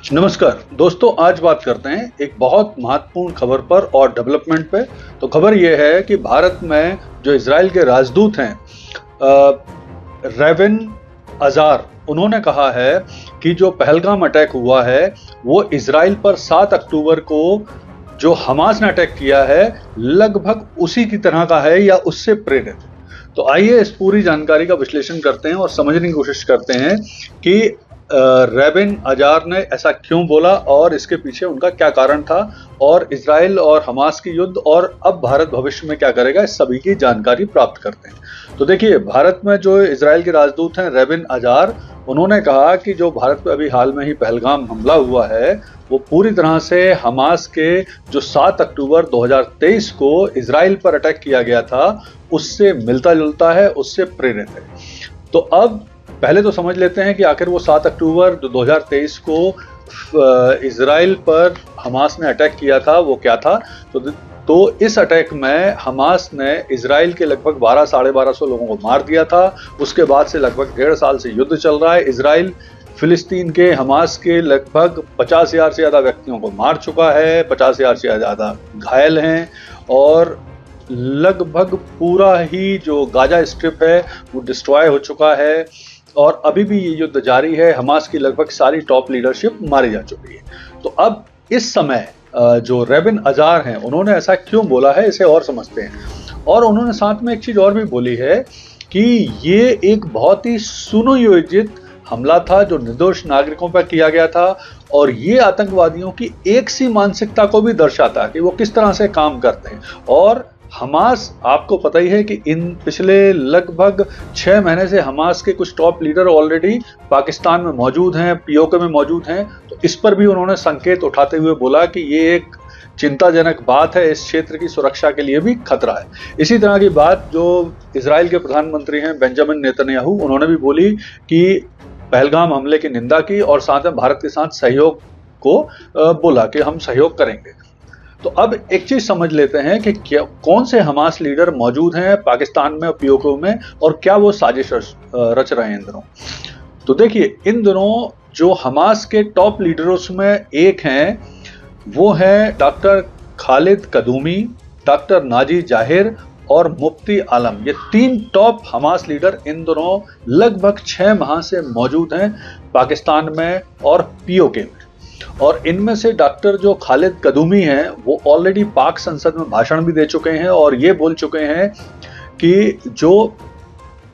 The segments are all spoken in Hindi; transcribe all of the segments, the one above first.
नमस्कार दोस्तों, आज बात करते हैं एक बहुत महत्वपूर्ण खबर पर और डेवलपमेंट पे। तो खबर यह है कि भारत में जो इजराइल के राजदूत हैं रेविन अजार, उन्होंने कहा है कि जो पहलगाम अटैक हुआ है वो इजराइल पर 7 अक्टूबर को जो हमास ने अटैक किया है लगभग उसी की तरह का है या उससे प्रेरित है। तो आइए इस पूरी जानकारी का विश्लेषण करते हैं और समझने की कोशिश करते हैं कि रेविन अजार ने ऐसा क्यों बोला और इसके पीछे उनका क्या कारण था, और इजराइल और हमास की युद्ध और अब भारत भविष्य में क्या करेगा, इस सभी की जानकारी प्राप्त करते हैं। तो देखिए, भारत में जो इजराइल के राजदूत हैं रेविन अजार, उन्होंने कहा कि जो भारत पे अभी हाल में ही पहलगाम हमला हुआ है वो पूरी तरह से हमास के जो 7 अक्टूबर 2023 को इजराइल पर अटैक किया गया था उससे मिलता जुलता है, उससे प्रेरित है। तो अब पहले तो समझ लेते हैं कि आखिर वो 7 अक्टूबर 2023 को इजराइल पर हमास ने अटैक किया था वो क्या था। तो इस अटैक में हमास ने इजराइल के लगभग 1200-1250 लोगों को मार दिया था। उसके बाद से लगभग 1.5 साल से युद्ध चल रहा है। इजराइल फिलिस्तीन के हमास के लगभग 50,000 से ज़्यादा व्यक्तियों को मार चुका है, 50,000 से ज़्यादा घायल हैं और लगभग पूरा ही जो गाजा स्ट्रिप है वो डिस्ट्रॉय हो चुका है और अभी भी ये युद्ध जारी है। हमास की लगभग सारी टॉप लीडरशिप मारी जा चुकी है। तो अब इस समय जो रेविन अजार हैं उन्होंने ऐसा क्यों बोला है, इसे और समझते हैं। और उन्होंने साथ में एक चीज़ और भी बोली है कि ये एक बहुत ही सुनियोजित हमला था जो निर्दोष नागरिकों पर किया गया था और ये आतंकवादियों की एक सी मानसिकता को भी दर्शाता है कि वो किस तरह से काम करते हैं। और हमास, आपको पता ही है कि इन पिछले लगभग 6 महीने से हमास के कुछ टॉप लीडर ऑलरेडी पाकिस्तान में मौजूद हैं, पीओके में मौजूद हैं। तो इस पर भी उन्होंने संकेत उठाते हुए बोला कि ये एक चिंताजनक बात है, इस क्षेत्र की सुरक्षा के लिए भी खतरा है। इसी तरह की बात जो इजराइल के प्रधानमंत्री हैं बेंजामिन नेतन्याहू, उन्होंने भी बोली कि पहलगाम हमले की निंदा की और साथ में भारत के साथ सहयोग को बोला कि हम सहयोग करेंगे। तो अब एक चीज समझ लेते हैं कि कौन से हमास लीडर मौजूद हैं पाकिस्तान में, पीओके में, और क्या वो साजिश रच रहे हैं इन दिनों। तो देखिए, इन दिनों जो हमास के टॉप लीडर्स में एक हैं वो है डॉक्टर खालिद कदूमी, डॉक्टर नाजी जाहिर और मुफ्ती आलम। ये 3 टॉप हमास लीडर इन दोनों लगभग 6 माह से मौजूद हैं पाकिस्तान में और पीओके में। और इनमें से डॉक्टर जो खालिद कदूमी हैं वो ऑलरेडी पाक संसद में भाषण भी दे चुके हैं और ये बोल चुके हैं कि जो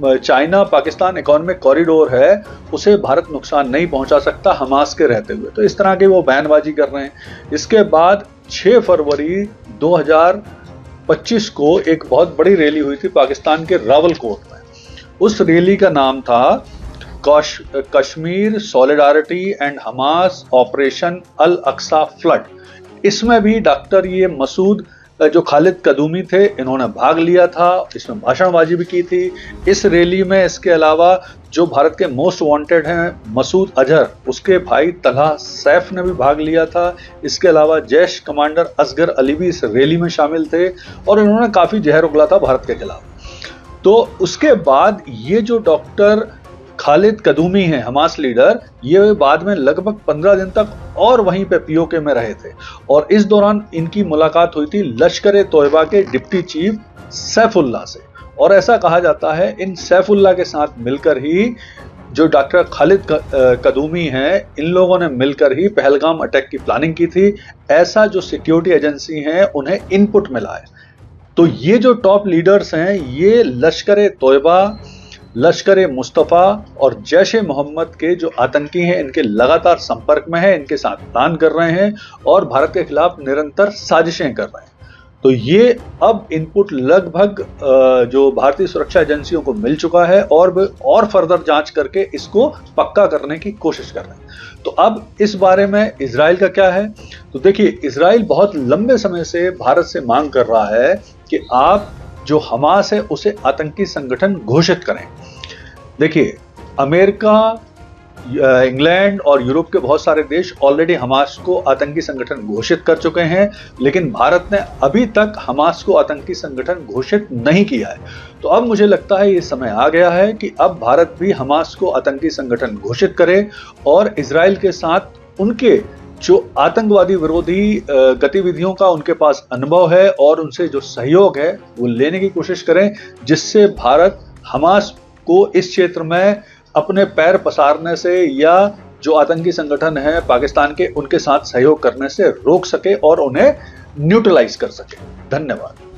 चाइना पाकिस्तान इकोनॉमिक कॉरिडोर है उसे भारत नुकसान नहीं पहुंचा सकता हमास के रहते हुए। तो इस तरह की वो बयानबाजी कर रहे हैं। इसके बाद 6 फरवरी 2025 को एक बहुत बड़ी रैली हुई थी पाकिस्तान के रावलकोट में। उस रैली का नाम था Kashmir solidarity and Hamas operation Al Aqsa flood. इसमें भी डॉक्टर ये मसूद जो खालिद कदूमी थे इन्होंने भाग लिया था, इसमें भाषणबाजी भी की थी। इस रैली में इसके अलावा जो भारत के मोस्ट वांटेड हैं मसूद अजहर, उसके भाई तलहा सैफ ने भी भाग लिया था। इसके अलावा जैश कमांडर असगर अली भी इस रैली में शामिल थे और इन्होंने काफ़ी जहर उगला था भारत के खिलाफ। तो उसके बाद ये जो डॉक्टर खालिद कदूमी हैं हमास लीडर, ये बाद में लगभग 15 दिन तक और वहीं पे पीओके में रहे थे और इस दौरान इनकी मुलाकात हुई थी लश्कर ए तोयबा के डिप्टी चीफ सैफुल्लाह से। और ऐसा कहा जाता है इन सैफुल्लाह के साथ मिलकर ही जो डॉक्टर खालिद कदूमी हैं, इन लोगों ने मिलकर ही पहलगाम अटैक की प्लानिंग की थी। ऐसा जो सिक्योरिटी एजेंसी हैं उन्हें इनपुट मिला है। तो ये जो टॉप लीडर्स हैं ये लश्कर ए तोयबा, लश्कर ए मुस्तफ़ा और जैश ए मोहम्मद के जो आतंकी हैं इनके लगातार संपर्क में है, इनके साथ प्लान कर रहे हैं और भारत के खिलाफ निरंतर साजिशें कर रहे हैं। तो ये अब इनपुट लगभग जो भारतीय सुरक्षा एजेंसियों को मिल चुका है और फर्दर जांच करके इसको पक्का करने की कोशिश कर रहे हैं। तो अब इस बारे में इजराइल का क्या है। तो देखिए, इजराइल बहुत लंबे समय से भारत से मांग कर रहा है कि आप जो हमास है उसे आतंकी संगठन घोषित करें। देखिए, अमेरिका, इंग्लैंड और यूरोप के बहुत सारे देश ऑलरेडी हमास को आतंकी संगठन घोषित कर चुके हैं, लेकिन भारत ने अभी तक हमास को आतंकी संगठन घोषित नहीं किया है। तो अब मुझे लगता है ये समय आ गया है कि अब भारत भी हमास को आतंकी संगठन घोषित करे और इजराइल के साथ उनके जो आतंकवादी विरोधी गतिविधियों का उनके पास अनुभव है और उनसे जो सहयोग है वो लेने की कोशिश करें, जिससे भारत हमास को इस क्षेत्र में अपने पैर पसारने से या जो आतंकी संगठन है पाकिस्तान के उनके साथ सहयोग करने से रोक सके और उन्हें न्यूट्रलाइज कर सके। धन्यवाद।